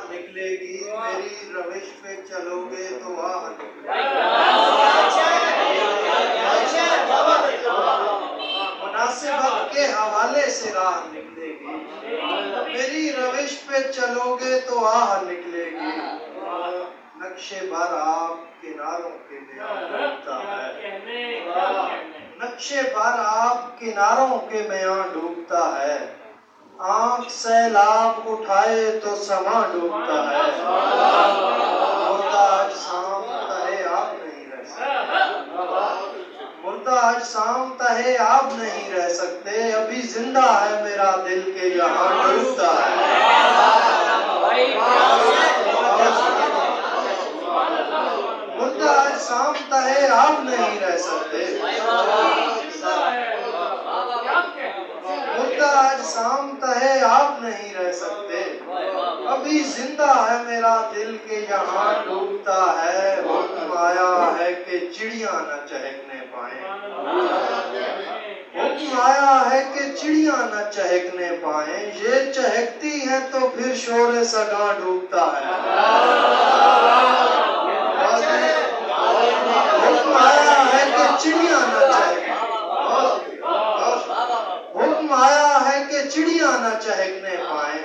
निकलेगी, मेरी रविश पे चलोगे तो वाह मुनासिबत के हवाले से राह निकलेगी, मेरी रविश पे चलोगे तो आह निकलेगी। नक्शे भर आप किनारों के में डूबता है, नक्शे भर आप किनारों के में डूबता है। आंख सैलाब उठाए तो समा डूबता है। मुर्दा आज शाम तहे आप नहीं रह सकते, मुर्दा आज शाम तहे आप नहीं रह सकते। अभी जिंदा है मेरा दिल के यहाँ डूबता है। मुर्दा आज शाम तहे आप नहीं रह सकते, मुर्दा आज शाम तहे आप नहीं रह सकते। अभी जिंदा है मेरा दिल के यहाँ डूबता है। हुक्म आया है कि चिड़िया न चहकने पाए, हुक्म आया है कि चिड़िया न चहकने पाए। ये चहकती है तो फिर शोरे सगा डूबता है। हुक्म आया है कि चिड़िया न चहकने, हुक्म आया है कि चिड़िया न चहकने पाए।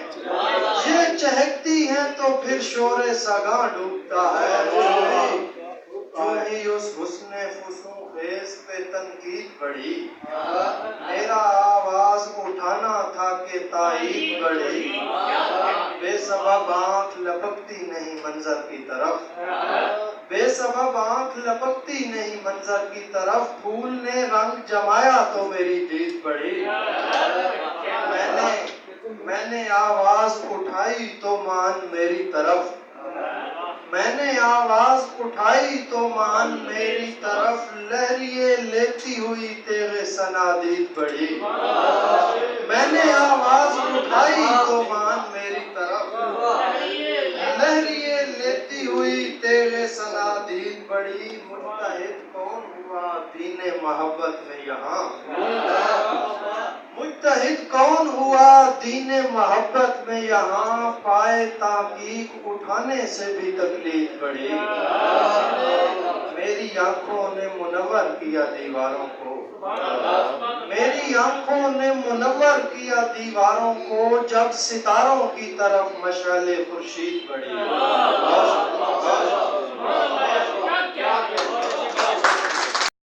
ये चहकती है तो फिर शोरे सगा डूबता है। जो ही उस हुस्ने फुसूखेज़ पे तनकीद बढ़ी, मेरा आवाज उठाना था कि ताईद बढ़ी। बेसबब आंख लपकती नहीं मंजर की तरफ, बेसबब आंख लपकती नहीं मंजर की तरफ। फूल ने रंग जमाया तो मेरी जीत बढ़ी। मैंने आवाज उठाई तो मान मेरी तरफ, मैंने आवाज उठाई तो मान मेरी तरफ। लहरिए लेती हुई तेरे सनादीद बढ़ी। मैंने आवाज उठाई तो मान मेरी तरफ, लहरिए लेती हुई तेरे सनादीद बढ़ी। मुत्तहिद कौन हुआ दीने मोहब्बत में यहाँ, मुत्तहिद कौन हुआ दीने मोहब्बत में यहाँ। पाए ताकीक उठाने से भी तकलीफ बढ़ी। मेरी आंखों ने मुनव्वर किया दीवारों को, मेरी आंखों ने मुनव्वर किया दीवारों को। जब सितारों की तरफ मशाले खुर्शीद बढ़ी।